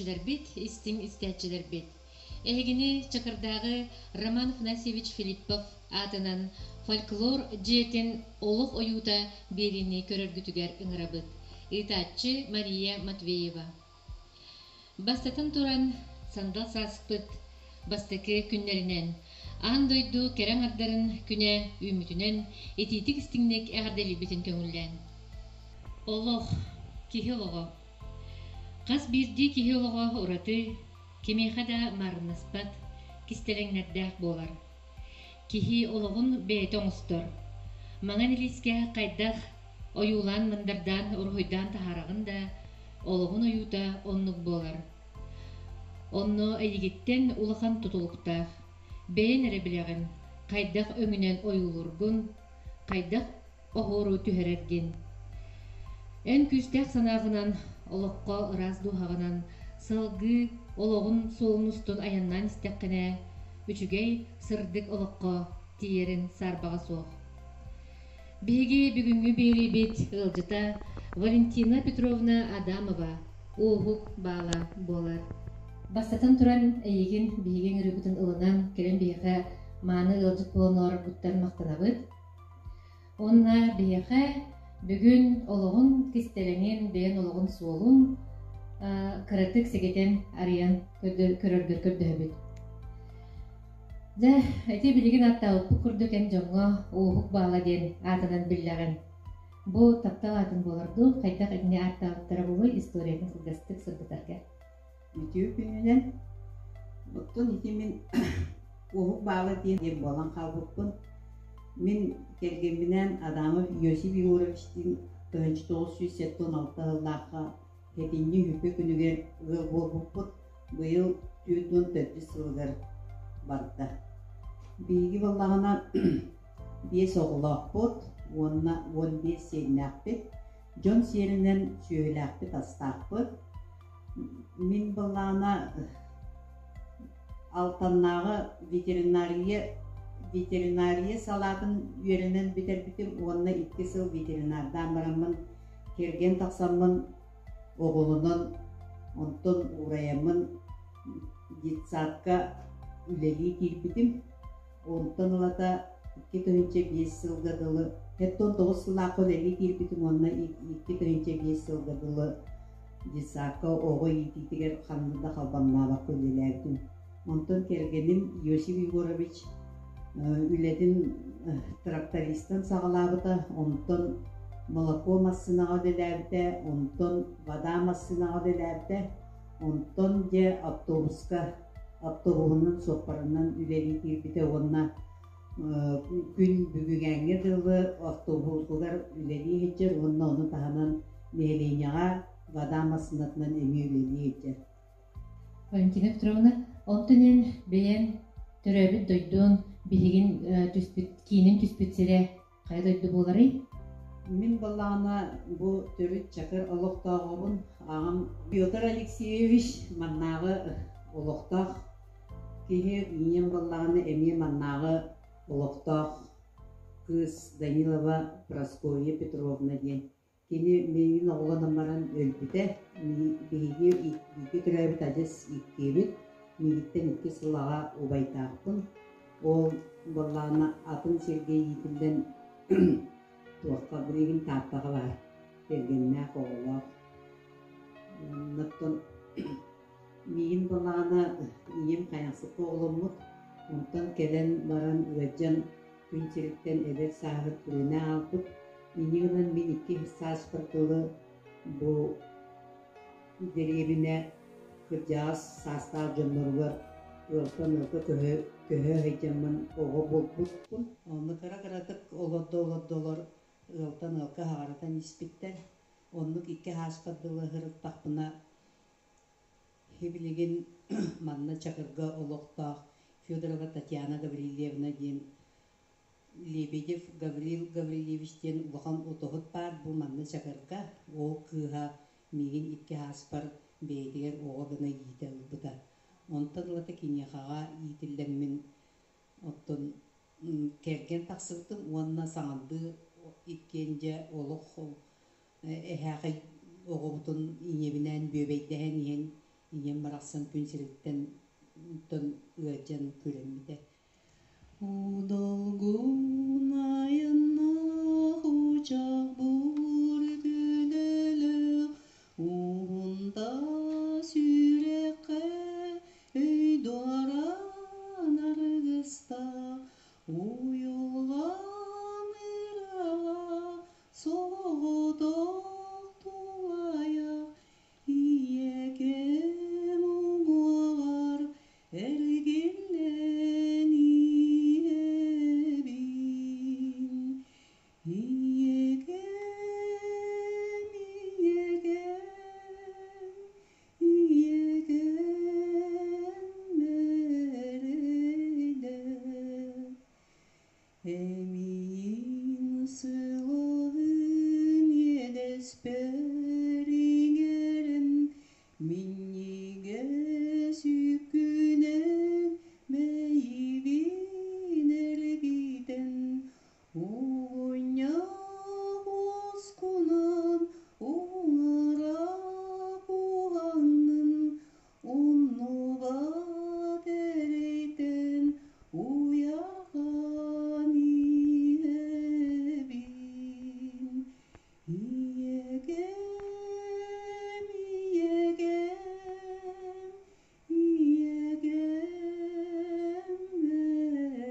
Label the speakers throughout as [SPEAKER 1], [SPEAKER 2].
[SPEAKER 1] истәчеләр бит, истин истәчеләр бит. Эгини Чакырдагы Роман Афанасьевич Филиппов атынан фольклор жетин олуг оюта берини көрөргүтүгер ыңырабыт. Итачы Мария Матвеева. Бастатын туран сандал саспыт бастакы күннеринен. Андойду керен ардарын күнә үмүтүнен этитик истиңнек әгәрдели битин көңүллән. Олох, кихи олого. Қас бирди кихи олого ураты, кемеха да марынаспат, кистелеңнердәк болар. Кихи ологун бейт оңыстор. Маңан илиске қайдақ оюлан мындардан урхуйдан тахарағын да ологун оюта оннук болар. Онно әйігеттен улахан тутулуктақ. Бейін әрі білеген, қайдақ өңінен ойулургун, қайдақ оғыру түхерерген. Эн күстәк санағынан, олыққа ыразду хағынан, салғы олығын соғыныстын аяннан істәққіне, үчігей сырдық олыққа тиерін сарбаға соқ. Беге бүгінгі бері бет ылжыта Валентина Петровна Адамова оғық бала болар. Бастатан туран әйеген бейген үрігітін ылынан келен бейға маны ылжыт болынуар бұттан мақтанабыд. Онна бейға бүгін олығын кестеленген бейін олығын суолун кыратык сегетен ариян көрөргөр көрдөбүт. Да, әте билеген аттауып күрдөкен жоңға оғық бала ден атынан биллеген. Бу таптал атын боларду, қайтақ әдіне аттауыптары болу историятын сылгастык сырбытарға.
[SPEAKER 2] Ütüyü gününden Ottun iti min oğuk bağlı diye bolan kalbukpun. Min kelgeminen adamı Yosif Yugorovичтин 1976 yıllarga hedinli hüpü günüger ıl bolbukput. Bu yıl 400 yılgar barda. Bilgi vallahına bir soğulakput, onna 15 senakpit. John serinden söylakpit astakput. Min balana altannağı veterinariya salatın yerinden biter onunla 2 yıl veterinardan baramın kergen taksamın oğulunun ondan uğrayamın gitsatka üleli kirpitim ondan olata 2-5 yılga dılı hetton 9 yılakı üleli kirpitim onunla 2-5 yılga dılı Disaka oğu yititiger kanında kalbanmaba köllelerdim. Ondan kergenim Yosif Yugorovich üledin traktoristan sağlabıda, ondan moloko masınağı delerde, ondan vada masınağı delerde, ondan de avtobusunun soparından üleri kirbide onna gün bügügenge dılı avtobuslar üleri geçer, onu tahanan mehleynyağa Vadamasınatından emiyüleliği geçer.
[SPEAKER 1] Valentina Petrovna, ontunen beyen töröbüt doydun bilgin kiyinin tüspütsere kaya doydu boları?
[SPEAKER 2] Min balağına bu törüt çakır oloqtağıbın ağam Pyotr Alexeyevich mannağı oloqtağ kehe inen balağına emiye mannağı oloqtağ kız Danilova Praskovya Petrovna diyen. Kini meyin oğlanamaran ölbüde, bihigi iki türebi tacis ikkebit, migitten 2 sılağa ubaytağıpın. O balağına atın Sergey yitilden tuakka burayın tahtağı var. Bergennak oğlaq. Nıktın meyin balağına iyem kayaksıp oğlumut. Ondan kelen baran üveccan günçelikten eder sağırıp türene alpıp. Miniginin min 2 hissas pertılı bu derevine kırcağız sastar cömürgür ılkı köhü hecamın oğu bulputpun. Onu kıra-kıratık olad-dolar ıltan ılkı hağıratan ispitten. Onluk 2 haspadılı hırık takpına hebiligin manna çakırga oluqtaq Fyodorova Tatyana Gavrilevna diyen Lebedev Gavril Gavrilevичтен улахан отоғыт бар бұл манны чакырга о кыға меген 2 хаспар бейдігер оға гына ейті бұта. Онтан лата кенеғаға ейтілдіммен оттын керген тақсырдың онына саңанды еткенде олық әхәғі оғымтын инебінен бөбейден ен иен барақсан күн сиреттен тон ыаджан күреммите. Удолгун айынна хучак бургүнеле уунда сүрекке өйдуаран аргыста уюлган ырага соғдоқ туая иеге мұңғар әргелен иебин иегем мерейде эмиин сылыгын едеспериңерим минниге сүйкүнен мейибин эргиден угуня оскунан уңара буганын уннуба дерейтен уярган иебин иегем мерейде иегем мерейде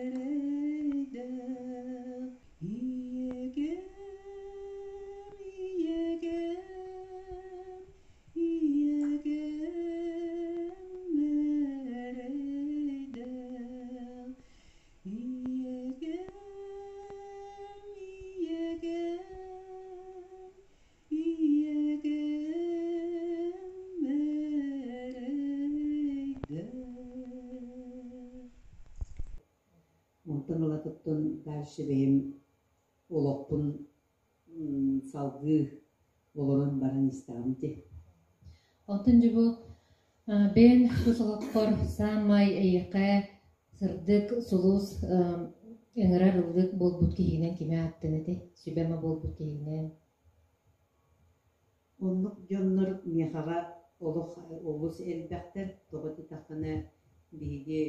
[SPEAKER 2] Онтан олатыптын дальше бейім олоқпын салғы олорын барын истағымды.
[SPEAKER 1] Онтын жібу бен құсылыққор самай айыққа сырдық сұлус ыңырар ұлдық болбут кейінен кеме аттын еті, сүбәмі болбут кейінен.
[SPEAKER 2] Онлық жоннор мехаға олыс әлбәқтер тоғыты тақына бейге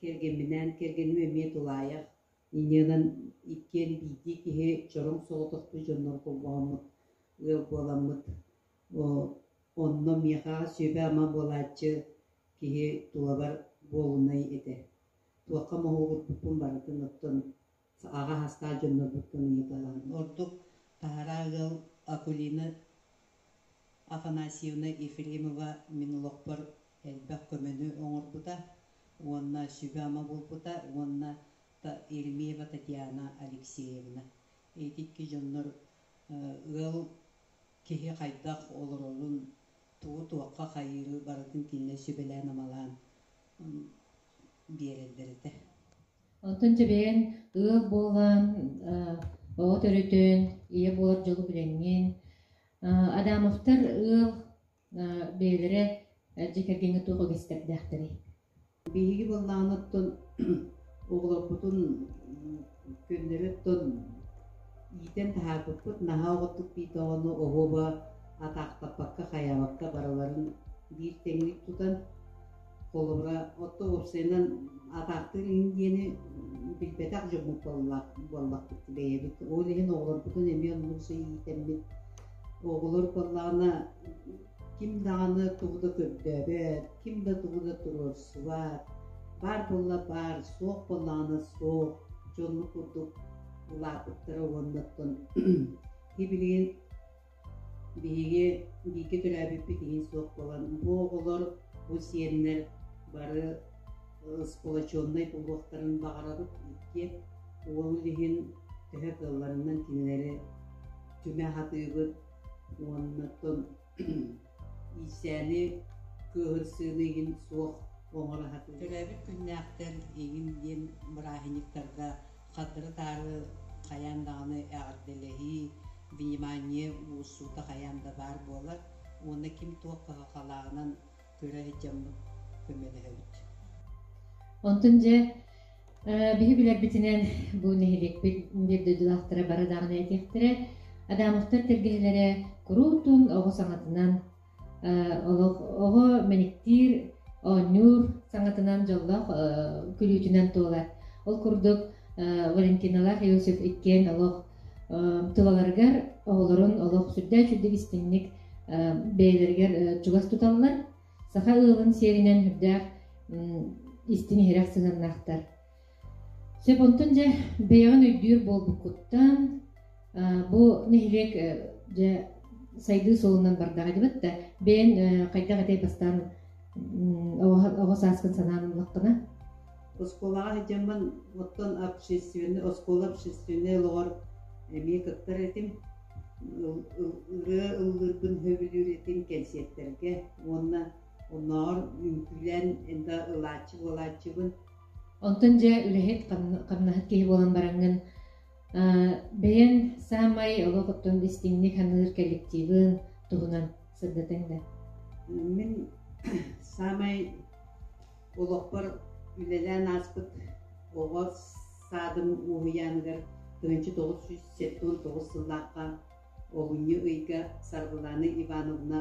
[SPEAKER 2] кергенме мет улаяқ. Инедан иккен бейді кеге чорың соғытықты жоннор болбағымыт, өл боламыт. Онно мехаға сөбе ама болачы кеге туабар болынай еді. Туаққа мағығыр бұпын барытын ұттын, аға хаста жоннор бұттын еталан. Ордық тағарағыл Акулина Афанасьевна Ефремова минулықпыр әлбәқ көмені оңыр бұта. Онна Сүбәма болпута, онна Еремеева Татьяна Алексеевна. Эйтикки жоннор ыл кеге қайдақ олыролун туаққа қайыры барытын кинне Сүбәлән амалан берелдерді.
[SPEAKER 1] Онтын жібен ыл болған оғыт өрітін, ие болар жолы біленген. Адамовтар ыл бейлері жекергені туғы кестердіқтірі.
[SPEAKER 2] Биһиги боллаанаттон оголорбутун көннөрөттон иитен таһааппыт наһа оҕоттук биитоҕону оһуоба атаахтаппакка хаябакка бараларын биир теңник тутан холобура отто урсайнан атаахтык индиэни билбетак жомук боллакпыт бэйэбит ол иһин оголорбутун эми оннугсу иитэммит оголор боллаана ким дағаны туғыда көбдөбөт, ким да туғыда турur суат, бар болла бар, соқ болланы соқ, жонлы құрдық ұлапыттыры оннаттын. Хебілген биге түрәбіппі деген соқ болан. Бұл олар бұл сиенлер бары сполачоннай бұлғақтарын бағарабыт итке, ол деген түхі қылларынан кенелері түмә хатығыт оннаттын. Исәне көхірсілігін соқ оңыры хаты. Түрәбіт күннәқтер егін ден мұрахиниктарда қадыры тары қаяндағыны әғірделігі внимание ұсуды қаянда бар болар. Оны кім тоққа қалағынан көрі жамы көмелі өт.
[SPEAKER 1] Онтын же биһи билер битинен бу нехилик бир дөдүлактыра барадагына этектире Адамовтар тергелері күрутун оғы саңатынан Оҕо мэниктиир оонньуур саҥатынан дьоллох күлүүтүнэн туолар. Ол курдук Валентиналар Иосиф иккен олох тылаларгар оҕолорун олох сүрдээ чүрдик истинник бэйэлэригэр чугас туталлар. Саха ылын серинен хүрдээх истини хэрэх сыһыннаахтар. Сөп онтон же бэйэҕин өйдүүр буолбуккуттан бу нехилек же сайды солунан бардага дибет да бэйэн хайдах этэй бастан оҕо сааскын санааныллаккына.
[SPEAKER 2] Осколаға хеджаман оттон оскола общественный лор эми кыттар этим ылгырбын хөбүлүр этим кенсиеттерге онноор үңкүлен энда ылаачыбын.
[SPEAKER 1] Онтон же үлэхет камнаһыт киһи буолан бараңын бэйэн саамай олоохоттон истинник ханныыр коллективын туһунан сырдатың да.
[SPEAKER 2] Мен саамай олохпар үлэлэн аспыт оҕо саадым уһуяаныгар 1979 сыллаакка оҕунньу ыйга Саргулана Ивановна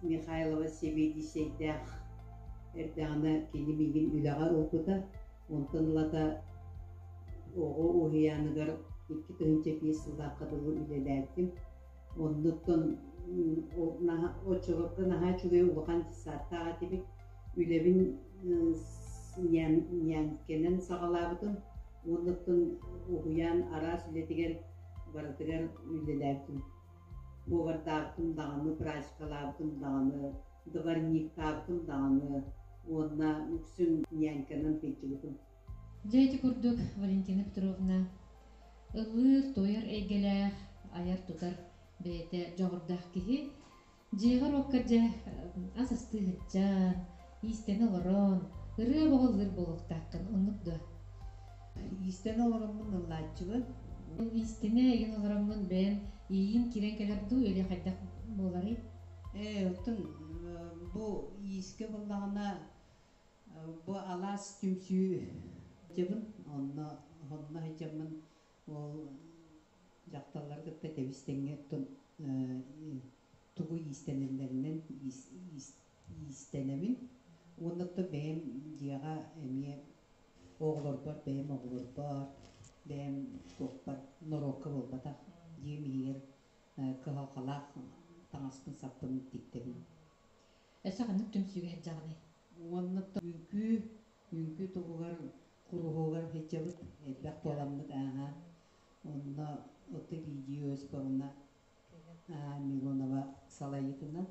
[SPEAKER 2] Михайлова Себедисейдээх эрдэҕина кини мигин үлэҕэр окута онтонлата оҕо уһуяаныгар 2005 сыллаакка дылы үлэлээттим оннуттон очогорго наһаа чугай улахан сааттаага тибик үлэбин ньянкенен сагалаабытын оннуттун уһуяан араас үлэтигер барытыгар үлэлээттим бугартаабытым даҕаны прачкалаабытым даҕаны дворниктаабытым даҕаны уонна үксүн ньянкенен пейчибытым.
[SPEAKER 1] Дьайти курдук Валентина Петровна ыллыыр тойар эйгелээх аяр тутар бэйэтэ жоҕордаах киһи дьиэҕэр оккадьа асастыыһыччаан истен олорон ырыа боҕоллыр болуктааккын оннук дуо.
[SPEAKER 2] Истен олороммун ыллааччыбын.
[SPEAKER 1] Истене эгин олороммун бээн ийин кирен келерду эле хайдах буолары.
[SPEAKER 2] Оттун бу ииске буллагана бу алаас түмсүү жабын онно хеджамын ол жакталар кытта тебистеңге тон тугу иистенелеринен иистенемин оннотто бэм дияга эмие оголор бар бэм оголор бар бэм топпар норокко болбата диемигер кахалкалаах таңаспын саппын тиктебин
[SPEAKER 1] Эсағаннык түмсүгө хеджаганы.
[SPEAKER 2] оннотто үңкү тугугар куругугар хеджабыт элбэх боламмыт онно оты видеос барына Милонова салайытына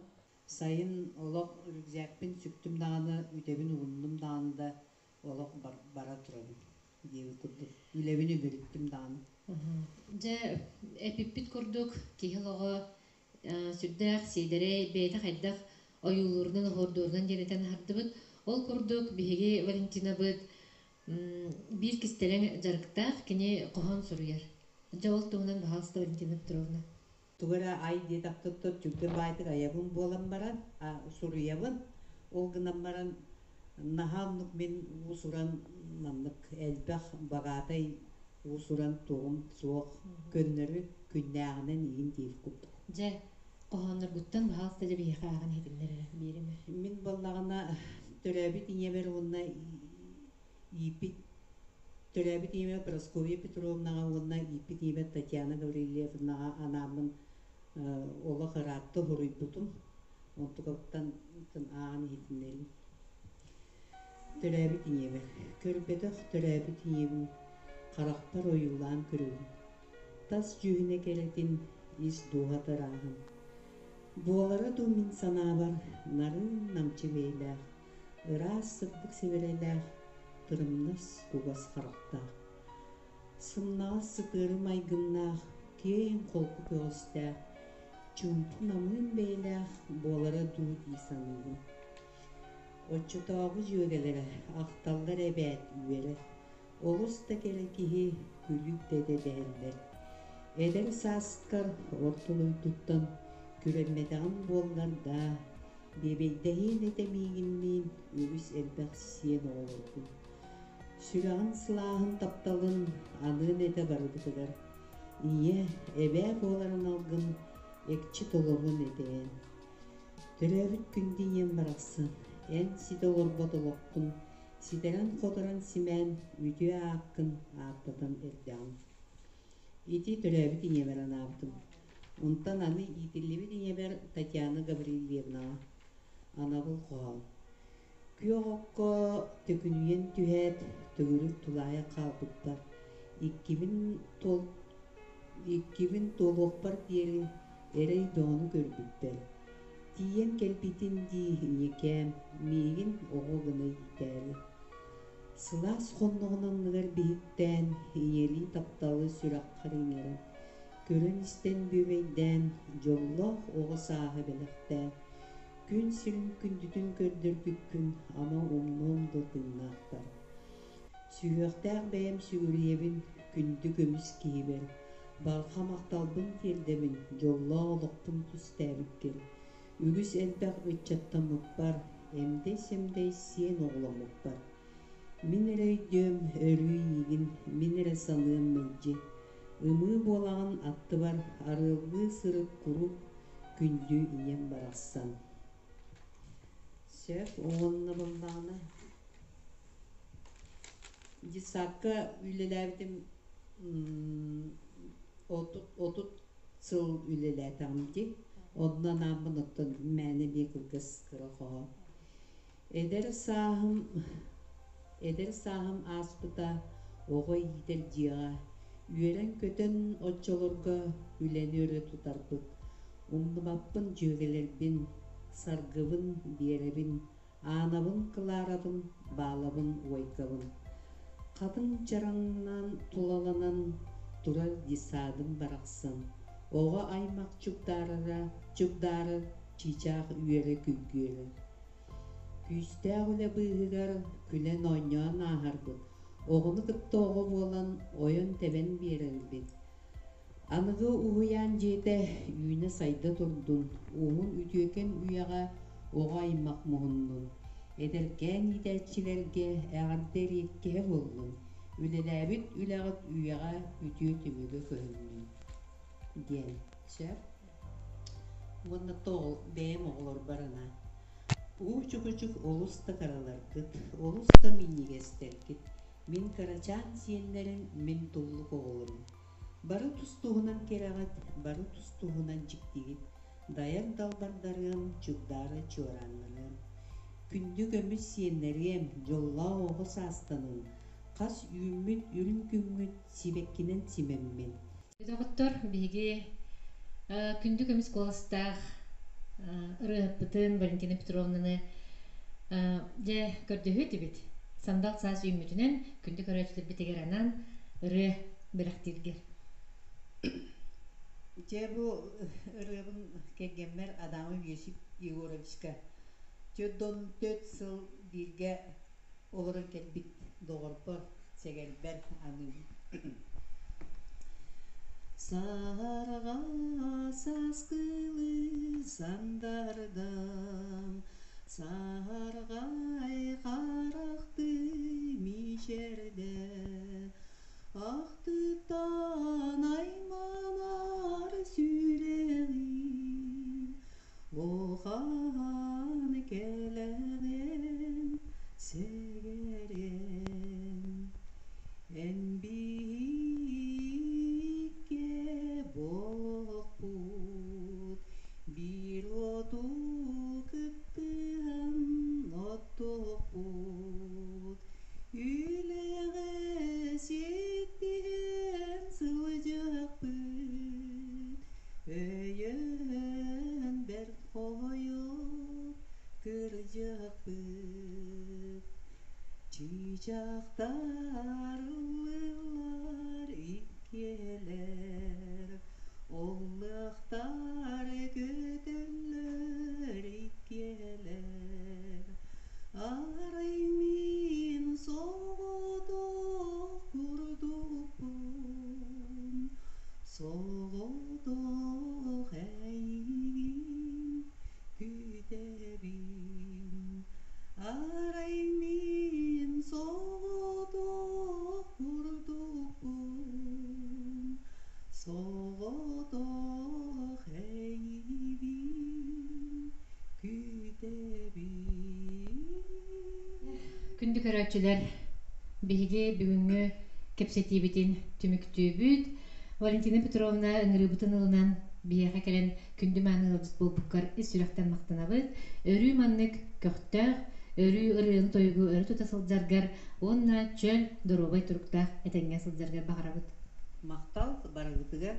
[SPEAKER 2] сайын олох рюкзакпин сүктүм даганы үтебин угуннум дагында олох бара турабын диэби курдук үлебин үгүрүттүм даганы.
[SPEAKER 1] Же эпиппит курдук киһилоҕо сүрдээх сиидэрэй бэйэтэ хайдах ойуулуурунан оһордуурунан дьэнэтэн хардыбыт. Ол курдук биһиги Валентина быт биир кистелең жарыктаах кини коһон суруяр. Же ол туунан баһалста Валентина Петровна.
[SPEAKER 2] Тугара ай диетактыттыр түргөр байтык аябын болан баран суруябын ол гынан баран наханнык мен усуран наннык элбэх багатай усуран тугум суох көннөрү күннäэгинен иин диир курдук.
[SPEAKER 1] Же коһонноргуттан баһалста же биһиэхаагын хитиннер бириме.
[SPEAKER 2] Мен баллагана төрөбүт иңебер уонна ипит төрөбүт иңебер Прасковья Петровнага уонна ипит иңебер Татьяна Гаврилевнага анамын ола хыраатты хуруйбутум онтуготтан аан хитиннерин төрөбүт иңебер көрбөдөх төрөбүт иңебин каракпар оюлаан көрөбүн тас жүүнэ келетин ис дугатараагын буолара думин санаабар нарын намчы бейлээх ыраас сырдык себерелээх тырымнас кугас характаах сымнаас сытырым айгыннаах кең колку көгөстәэх чумпу намын бейлээх буолара дуу дийсаныгын оччутоогу жүөгелере ахталлар эбэät үере олус да келе киһи күлүк деде дээллер эдер сааскар ортулуйтуттан күрэммэтэгин буоллар да бебейдэһиин этемиигинниин үгүс элбэх сиэн оҕолорбун сүрэҕин сылааһын тапталын анын эте барыбытыгар ие эбээ буоларын алгын экчи толорун этээн Төрөбүт күндүн бараксы. Эн сиде орботолокпун. Сидерен кодоран симен үдү ааккын ааттатан эрдям. Ити төрөбүт иңеберен аптым. Онтан аны итилибит иңебер Татьяна Гаврилевна. Ана бул коал. Күйоғокко төкүнүйен түһәт төгүрүк тулая калбыттар. 2000 толуқпар диерин эрей доону көрбүттер. Тиен келбитин ди инекем миигин ого гына итээри. Сылаас хонногунан ныгар биһиттен иели тапталы сүраккар иңери. Көрөн истен бөбейден жоллох ого сааһы белехтен. Күн сирин күндүтүн көрдөрдүккүн ама умном дотыннаактар. Сүйөктәк бәйем сүгүриебин күндү көмүс киибер. Балха макталбын тиелдебин жолла олокпун түстәбиккер. Үгүс элбәк өтчаттамык бар, эмдей-семдей сиен оғламык бар. Мин өрөйдөм өрүй игин, мин эре саныым мылжы. Ымы болаган атты бар, арылгы сырык куруп, күндү иен барассан. Сөп, оғанны болдағына. Дисакка үлеләбдім отут сыл үлеләтамды. Однан амын оттан мәні бекілгіс кырықоға. Эдер сағым аспыта оғы идер дияға. Үйерен көтен отчолорға үлені өрі тұтарбыт. Умдымаппын жөгелербін, саргыбын беребін, анабын кыларабын, балабын ойкабын. Қатын жараңнан тулаланан турар дисадым барақсын. Оға аймақ чугдары чичақ үйері күлгері. Күстәғ үлі бұйығар күлен ойнуан ағарбыт. Оғыны кытты оғы болан ойын тебен берелбет. Анығы уғыян жете үйіне сайда тұрдun. Оғын үтөкен үйаға оға аймақ мұғыннын. Эдерген идәтчілерге әғардер екке болдun. Үлеләбіт үләғыт үйаға үтө түбігі көріннің. Ден, сөп. Бұнда тоғыл бәйім оғылыр барына. Уучугучук олуста каралар кыт, олуста миннигестер кит. Мин карачан сиенлерин мин туллук оғылырым. Бары тустуғынан керағат, бары тустуғынан жиктигит. Даяр далбардарым, чугдары чуаранларым. Күнді көміс сиенлерім, жолла оғы састаным. Қас үйміт, үрін күмміт, сибеккінен симеммен.
[SPEAKER 1] Доктор биги күндү көмүс коластах ырыппытын Валентина Петровнаны же көрдөһү бит. Сандал саас үймүтүнен күндү көрөчүлөр битегер анан ыры белектиргер.
[SPEAKER 2] Же бу ырыбын кегеммер Адамы Весип Егоровичка. Жодон 4 сыл бирге олорун келбит доғорпор сегелбер аны. Сарға саскылы сандардам, сарғай қарақты мишерде, ақтыттан айманар сүрелі, оған келеген сегерен, Бокпут, бир оту кыттыган оттопут, үлеге сеттиген сылжакпыт, өйөн бер коюп кыржакпыт, чичактар ыллар иккелер, Оллықтар көтелер иккелер, араймин соғодоқ күрдуппун, соғодоқ әйгин күтебин, араймин соғодоқ күрдуппун, Soğudu hey
[SPEAKER 1] Күндү көрөчүлөр биһиги бүгүнгү кепсетибитин түмүктүүбүт Валентина Петровна ыңырыбытын ылынан биэхэ келен күндү маанылыбыт болбуккар ис сүрөхтен мактанабыт өрүү маннык көхтөөх өрүү ырыын тойгу өрү тута сылдьаргар уонна чөл доробай туруктаах этеңҥэ сылдьаргар баҕарабыт.
[SPEAKER 2] Мактал барыбытыгар